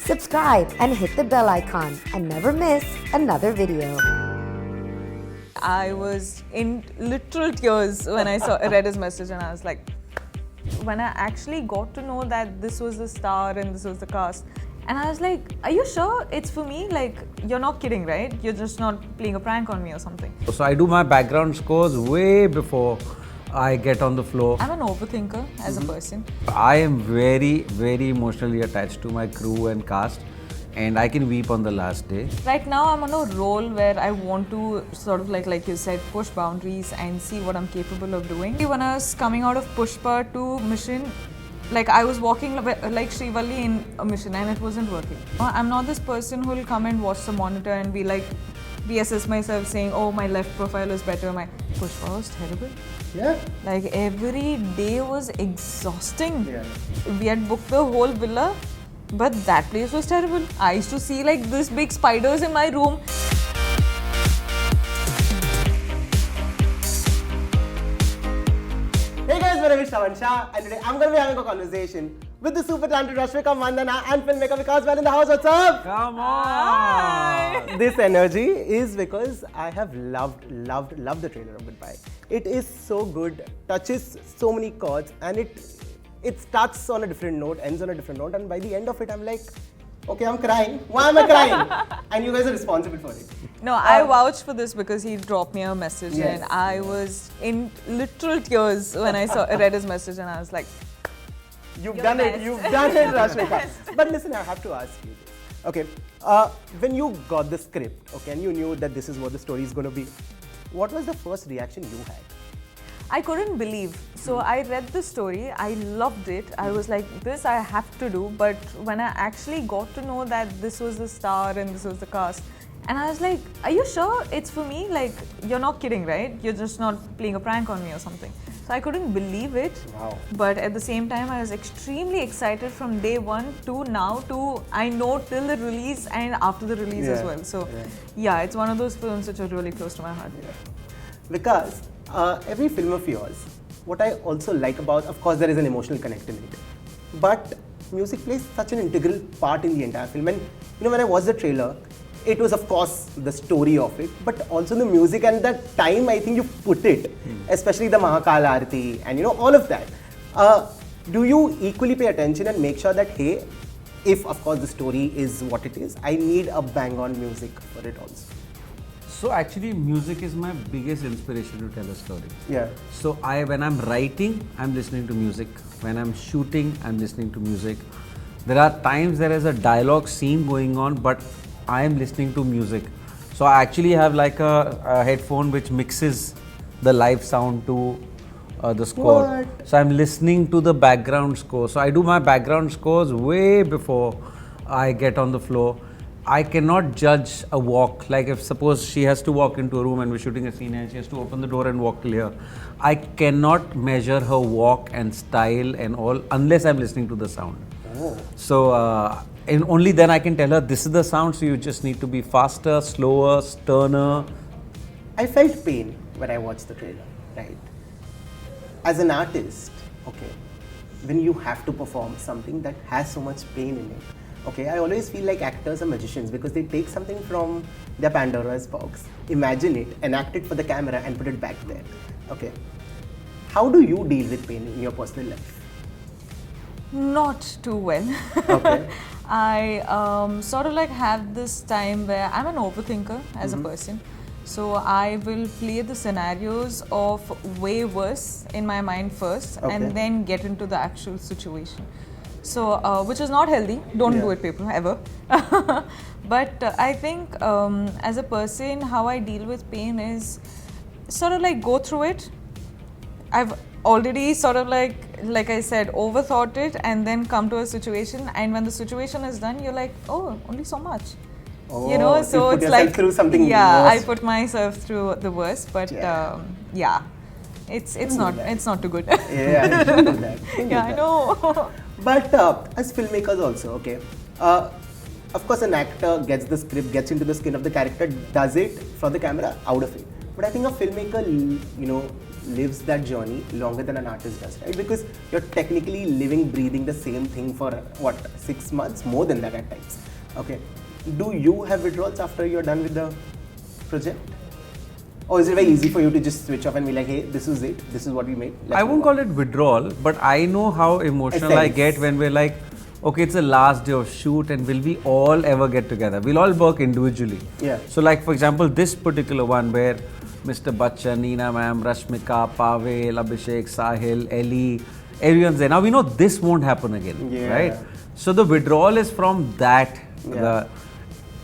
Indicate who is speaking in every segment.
Speaker 1: subscribe and hit the bell icon and never miss another video.
Speaker 2: I was in literal tears when I read his message, and I was like, when I actually got to know that this was the star and this was the cast, and I was like, are you sure it's for me? Like, you're not kidding, right? You're just not playing a prank on me or something.
Speaker 3: So I do my background scores way before I get on the floor.
Speaker 2: I'm an overthinker as a person.
Speaker 3: I am very, very emotionally attached to my crew and cast, and I can weep on the last day.
Speaker 2: Right now, I'm on a roll where I want to sort of like you said, push boundaries and see what I'm capable of doing. When I was coming out of Pushpa to Mission, like I was walking like Srivalli in a mission and it wasn't working. I'm not this person who will come and watch the monitor and be like, reassess myself saying, oh, my left profile is better, my Pushpa was terrible.
Speaker 4: Yeah.
Speaker 2: Like every day was exhausting.
Speaker 4: Yeah.
Speaker 2: We had booked the whole villa, but that place was terrible. I used to see like this big spiders in my room.
Speaker 4: Hey guys, my name is Shravan Shah, and today I'm going to be having a conversation with the super talented Rashmika Mandanna and filmmaker Vikas Bahl in the house. What's up?
Speaker 3: Come on!
Speaker 4: This energy is because I have loved the trailer of Goodbye. It is so good, touches so many chords, and it starts on a different note, ends on a different note, and by the end of it, I'm like, okay, I'm crying. Why am I crying? And you guys are responsible for it.
Speaker 2: No, I vouch for this because he dropped me a message,
Speaker 4: Yes.
Speaker 2: and I was in literal tears when I read his message, and I was like,
Speaker 4: You've
Speaker 2: You're
Speaker 4: done
Speaker 2: the
Speaker 4: it,
Speaker 2: best.
Speaker 4: you've done it, Rashmika. But listen, I have to ask you this. Okay, when you got the script, okay, and you knew that this is what the story is going to be, what was the first reaction you had?
Speaker 2: I couldn't believe. So I read the story, I loved it. I was like, this I have to do. But when I actually got to know that this was the star and this was the cast, and I was like, are you sure it's for me? Like, you're not kidding, right? You're just not playing a prank on me or something. So I couldn't believe it.
Speaker 4: Wow.
Speaker 2: But at the same time, I was extremely excited from day one to now to, I know, till the release and after the release as
Speaker 4: Yeah,
Speaker 2: well. So yeah, it's one of those films which are really close to my heart.
Speaker 4: Because every film of yours, what I also like about, of course, there is an emotional connect in it, but music plays such an integral part in the entire film. And you know, when I watched the trailer, it was of course the story of it, but also the music and the time I think you put it, especially the Mahakal Aarti and you know, all of that. Do you equally pay attention and make sure that, hey, if of course the story is what it is, I need a bang on music for it also?
Speaker 3: So actually, music is my biggest inspiration to tell a story.
Speaker 4: Yeah.
Speaker 3: So when I'm writing, I'm listening to music. When I'm shooting, I'm listening to music. There are times there is a dialogue scene going on, but I am listening to music. So I actually have like a headphone which mixes the live sound to the score.
Speaker 4: What?
Speaker 3: So I'm listening to the background score. So I do my background scores way before I get on the floor. I cannot judge a walk. Like if suppose she has to walk into a room and we're shooting a scene and she has to open the door and walk till here. I cannot measure her walk and style and all unless I'm listening to the sound.
Speaker 4: Oh.
Speaker 3: So and only then I can tell her this is the sound, so you just need to be faster, slower, sterner.
Speaker 4: I felt pain when I watched the trailer, right? As an artist, okay, when you have to perform something that has so much pain in it, okay, I always feel like actors are magicians because they take something from their Pandora's box, imagine it, enact it for the camera and put it back there, okay. How do you deal with pain in your personal life?
Speaker 2: Not too well.
Speaker 4: Okay.
Speaker 2: I sort of like have this time where I'm an overthinker as a person. So I will play the scenarios of way worse in my mind first and then get into the actual situation. So, which is not healthy. Don't do it, people, ever. But I think as a person, how I deal with pain is sort of like go through it. I've already sort of like I said, overthought it and then come to a situation. And when the situation is done, you're like, oh, only so much.
Speaker 4: Oh,
Speaker 2: You know, so
Speaker 4: put
Speaker 2: it's
Speaker 4: yourself
Speaker 2: like
Speaker 4: through something
Speaker 2: yeah,
Speaker 4: worse.
Speaker 2: I put myself through the worst, but yeah, it's not too good.
Speaker 4: Yeah, I shouldn't do that. Shouldn't do
Speaker 2: Yeah, I
Speaker 4: that.
Speaker 2: know.
Speaker 4: But as filmmakers also, okay, of course an actor gets the script, gets into the skin of the character, does it for the camera, out of it. But I think a filmmaker, you know, lives that journey longer than an artist does, right? Because you're technically living, breathing the same thing for what, 6 months, more than that at times. Okay. Do you have withdrawals after you're done with the project? Or is it very easy for you to just switch off and be like, hey, this is it, this is what we made?
Speaker 3: I won't call it withdrawal, but I know how emotional I get when we're like, okay, it's the last day of shoot and will we all ever get together? We'll all work individually.
Speaker 4: Yeah.
Speaker 3: So like for example, this particular one where Mr. Bachchan, Neena ma'am, Rashmika, Pavel, Abhishek, Sahil, Ellie, everyone's there. Now we know this won't happen again, right? So the withdrawal is from that.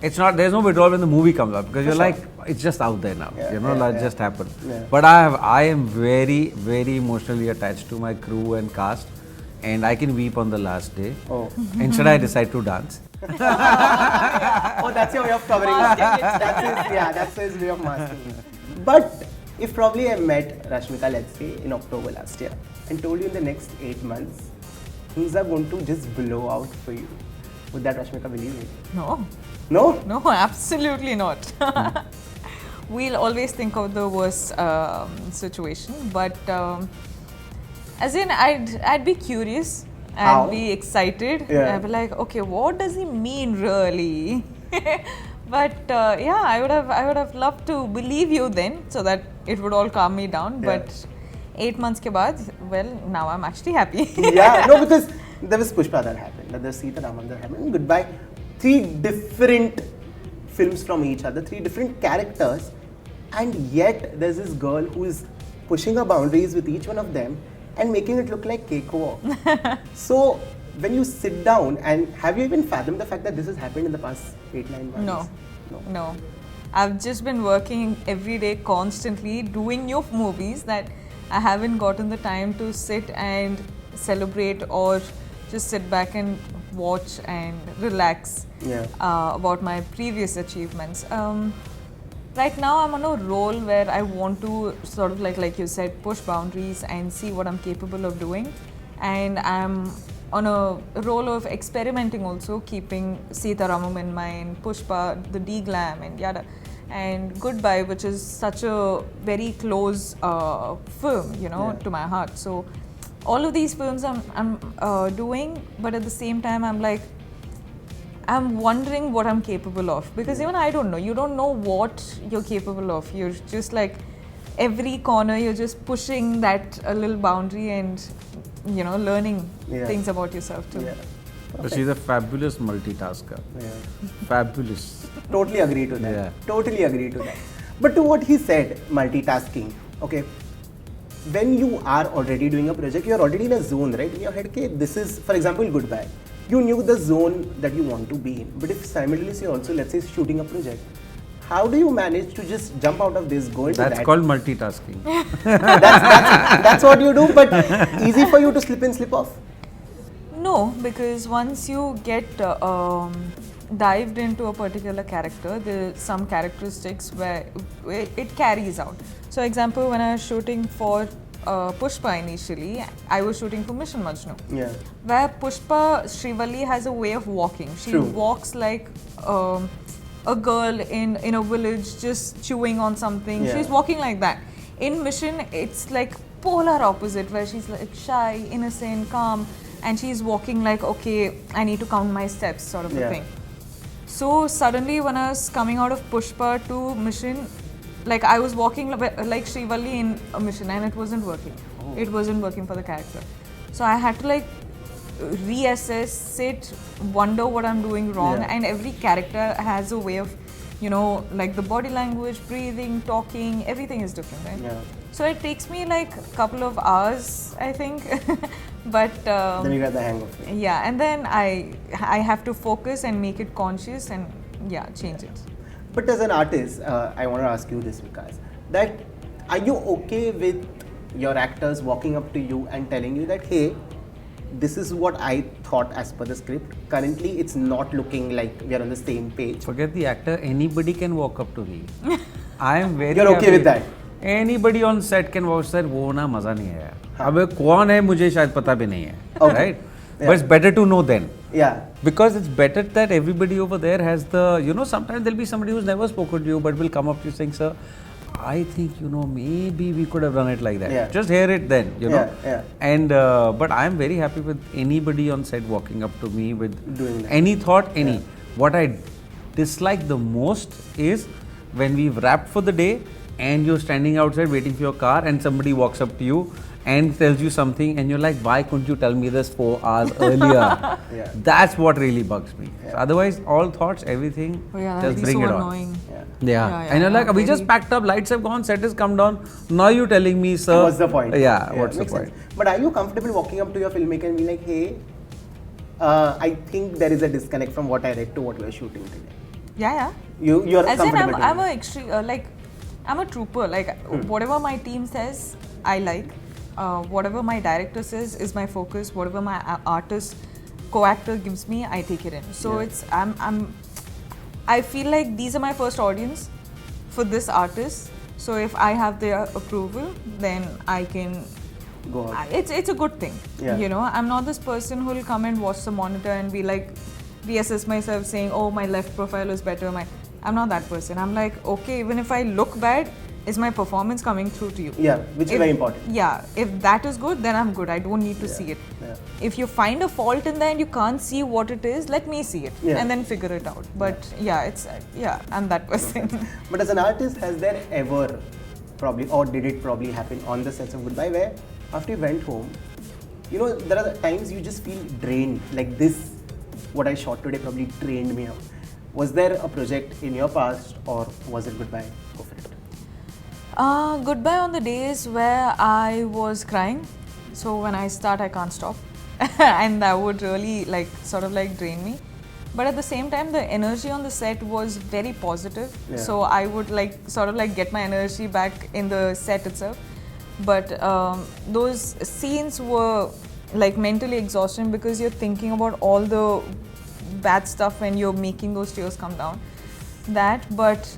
Speaker 3: It's not, there's no withdrawal when the movie comes out because you're like, it's just out there now, that just happened. But I am very, very emotionally attached to my crew and cast, and I can weep on the last day. Instead I decide to dance.
Speaker 4: That's your way of covering it. That's his way of masking it. But if probably I met Rashmika, let's say in October last year, and told you in the next 8 months, things are going to just blow out for you, would that Rashmika believe it?
Speaker 2: No.
Speaker 4: No?
Speaker 2: No, absolutely not. We'll always think of the worst situation, but as in, I'd be curious. I'd be excited. I'd be like, okay, what does he mean really? But I would have loved to believe you then, so that it would all calm me down. But 8 months ke baad, well, now I'm actually happy.
Speaker 4: Because there was Pushpa that happened, there's Sita Raman that happened. Goodbye. 3 different films from each other, 3 different characters, and yet there's this girl who is pushing her boundaries with each one of them and making it look like cakewalk. So when you sit down, and have you even fathomed the fact that this has happened in the past 8-9 months?
Speaker 2: No. I've just been working every day constantly doing new movies that I haven't gotten the time to sit and celebrate or just sit back and watch and relax about my previous achievements. Right now I'm on a roll where I want to sort of like you said, push boundaries and see what I'm capable of doing, and I'm on a roll of experimenting also, keeping Sita Ramam in mind, Pushpa, the D-Glam and yada, and Goodbye, which is such a very close film, to my heart. So all of these films I'm doing, but at the same time I'm wondering what I'm capable of, because even I don't know. You don't know what you're capable of. You're just like every corner you're just pushing that a little boundary and learning things about yourself too.
Speaker 3: But she's a fabulous multitasker. Fabulous.
Speaker 4: Totally agree to that. Totally agree to that. But to what he said, multitasking, okay, when you are already doing a project, you're already in a zone, right? In your head, okay, this is, for example, Goodbye. You knew the zone that you want to be in. But if simultaneously also, let's say, shooting a project, how do you manage to just jump out of this, go into that?
Speaker 3: That's called multitasking.
Speaker 4: that's what you do, but easy for you to slip in, slip off?
Speaker 2: No, because once you get dived into a particular character, there are some characteristics where it carries out. So example, when I was shooting for Pushpa initially, I was shooting for Mission Majnu. Where Pushpa, Srivalli has a way of walking. She walks like a girl in a village just chewing on something. She's walking like that. In Mission, it's like polar opposite, where she's like shy, innocent, calm, and she's walking like, okay, I need to count my steps, sort of a thing. So suddenly when I was coming out of Pushpa to Mission, like I was walking like Srivalli in a Mission, and it wasn't working. It wasn't working for the character. So I had to like reassess, sit, wonder what I'm doing wrong, and every character has a way of, like the body language, breathing, talking, everything is different, right? So it takes me like a couple of hours, I think, but
Speaker 4: then you get the hang of it.
Speaker 2: Yeah, and then I have to focus and make it conscious and change it.
Speaker 4: But as an artist, I want to ask you this, Vikas, that are you okay with your actors walking up to you and telling you that, hey, this is what I thought as per the script. Currently, it's not looking like we are on the same page.
Speaker 3: Forget the actor, anybody can walk up to me. I am very
Speaker 4: You're okay with that?
Speaker 3: Anybody on set can walk, sir, वो ना मजा नहीं है. अब कौन है मुझे शायद पता भी नहीं है, right? But it's better to know then. Because it's better that everybody over there has the, sometimes there'll be somebody who's never spoken to you but will come up to you saying, sir, I think, maybe we could have done it like that.
Speaker 4: Yeah.
Speaker 3: Just hear it then,
Speaker 4: Yeah, yeah.
Speaker 3: And, but I'm very happy with anybody on set walking up to me with
Speaker 4: Doing that.
Speaker 3: any thought, any.
Speaker 4: Yeah.
Speaker 3: What I dislike the most is when we've wrapped for the day and you're standing outside waiting for your car and somebody walks up to you and tells you something and you're like, why couldn't you tell me this 4 hours earlier?
Speaker 4: Yeah.
Speaker 3: That's what really bugs me.
Speaker 4: Yeah.
Speaker 3: So otherwise, all thoughts, everything,
Speaker 2: Oh yeah,
Speaker 3: just
Speaker 2: that'd be
Speaker 3: bring
Speaker 2: so
Speaker 3: it on.
Speaker 2: annoying.
Speaker 4: Yeah.
Speaker 3: Yeah.
Speaker 2: Yeah,
Speaker 3: And you're like, we
Speaker 2: very-
Speaker 3: just packed up, lights have gone, set has come down. Now you're telling me, sir.
Speaker 4: What's the point?
Speaker 3: Yeah, what's the
Speaker 4: makes
Speaker 3: point?
Speaker 4: sense. But are you comfortable walking up to your filmmaker and be like, hey, I think there is a disconnect from what I read to what we are shooting today?
Speaker 2: Yeah.
Speaker 4: You're
Speaker 2: As in,
Speaker 4: comfortable.
Speaker 2: I'm
Speaker 4: doing
Speaker 2: a extreme, I'm a trooper. Like, whatever my team says, I like. Whatever my director says is my focus. Whatever my artist, co-actor gives me, I take it in. So
Speaker 4: Yeah.
Speaker 2: I feel like these are my first audience for this artist. So if I have their approval, then I can.
Speaker 4: Go on.
Speaker 2: It's a good thing.
Speaker 4: Yeah.
Speaker 2: I'm not this person who will come and watch the monitor and be like, reassess myself, saying, oh, my left profile is better. I'm not that person. I'm like, okay, even if I look bad, is my performance coming through to you?
Speaker 4: Yeah, which is very important.
Speaker 2: Yeah, if that is good, then I'm good. I don't need to see it.
Speaker 4: Yeah.
Speaker 2: If you find a fault in there and you can't see what it is, let me see it and then figure it out. But I'm that person.
Speaker 4: But as an artist, has there ever probably, or did it probably happen on the sets of Goodbye where after you went home, there are times you just feel drained, like this, what I shot today probably drained me out. Was there a project in your past or was it Goodbye? Go for it.
Speaker 2: Goodbye on the days where I was crying. So when I start, I can't stop. And that would really drain me. But at the same time, the energy on the set was very positive.
Speaker 4: Yeah.
Speaker 2: So I would get my energy back in the set itself. But those scenes were mentally exhausting because you're thinking about all the bad stuff when you're making those tears come down. But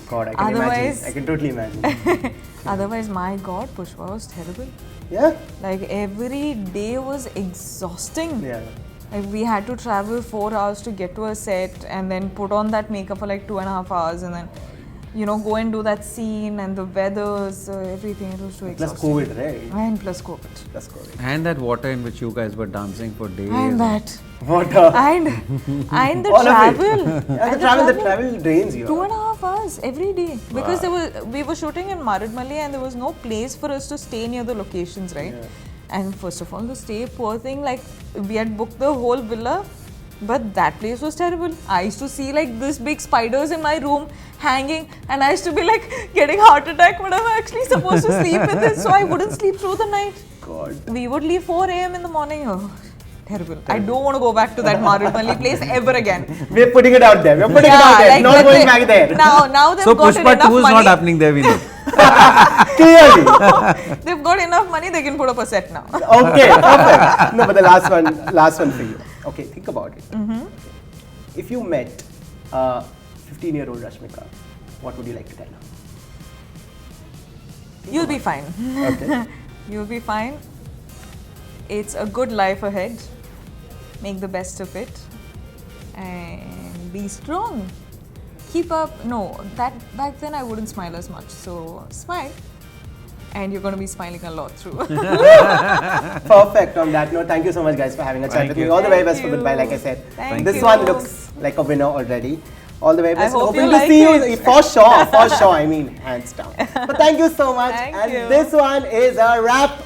Speaker 4: God, I can imagine. I can totally imagine.
Speaker 2: Otherwise, my God, Pushpa was terrible.
Speaker 4: Yeah?
Speaker 2: Every day was exhausting.
Speaker 4: Yeah.
Speaker 2: We had to travel 4 hours to get to a set and then put on that makeup for 2.5 hours and then, go and do that scene and the weathers, everything. It was too
Speaker 4: Plus
Speaker 2: exhausting.
Speaker 4: COVID, right?
Speaker 2: And plus COVID.
Speaker 3: And that water in which you guys were dancing for days.
Speaker 2: And that.
Speaker 4: Water.
Speaker 2: And the
Speaker 4: All of it.
Speaker 2: travel.
Speaker 4: Yeah,
Speaker 2: And
Speaker 4: the travel drains you.
Speaker 2: 2.5 hours every day because we were shooting in Maradmali and there was no place for us to stay near the locations, right?
Speaker 4: Yeah.
Speaker 2: And first of all, the stay, poor thing, we had booked the whole villa, but that place was terrible. I used to see this big spiders in my room hanging, and I used to be getting heart attack when I'm actually supposed to sleep with this, so I wouldn't sleep through the night.
Speaker 4: God.
Speaker 2: We would leave 4 a.m. in the morning. Oh, terrible. I don't want to go back to that Maradmali place ever again.
Speaker 4: We're putting it out there. We're putting it out there. Not going back there.
Speaker 2: Now they've
Speaker 3: So
Speaker 2: gotten
Speaker 3: Pushpa
Speaker 2: enough
Speaker 3: 2 is
Speaker 2: money.
Speaker 3: not happening there, we know.
Speaker 4: Clearly.
Speaker 2: They've got enough money, they can put up a set now.
Speaker 4: Okay, perfect. No, but the last one for you. Okay, think about it. If you met 15-year-old Rashmika, what would you like to tell her?
Speaker 2: You'll be fine.
Speaker 4: Okay.
Speaker 2: You'll be fine. It's a good life ahead. Make the best of it. And be strong. Keep up. No, that back then I wouldn't smile as much. So smile. And you're going to be smiling a lot through.
Speaker 4: Perfect. On that note, thank you so much, guys, for having a chat
Speaker 3: Thank
Speaker 4: with
Speaker 3: you.
Speaker 4: me. All the very
Speaker 2: Thank
Speaker 4: best for
Speaker 2: you.
Speaker 4: Goodbye, like I said.
Speaker 2: Thank
Speaker 4: This
Speaker 2: you.
Speaker 4: one looks like a winner already. All the very best.
Speaker 2: hope
Speaker 4: Hoping
Speaker 2: you
Speaker 4: to
Speaker 2: like
Speaker 4: see
Speaker 2: it.
Speaker 4: you for sure. I mean, hands down. But thank you so much.
Speaker 2: Thank
Speaker 4: and
Speaker 2: you.
Speaker 4: this one is a wrap.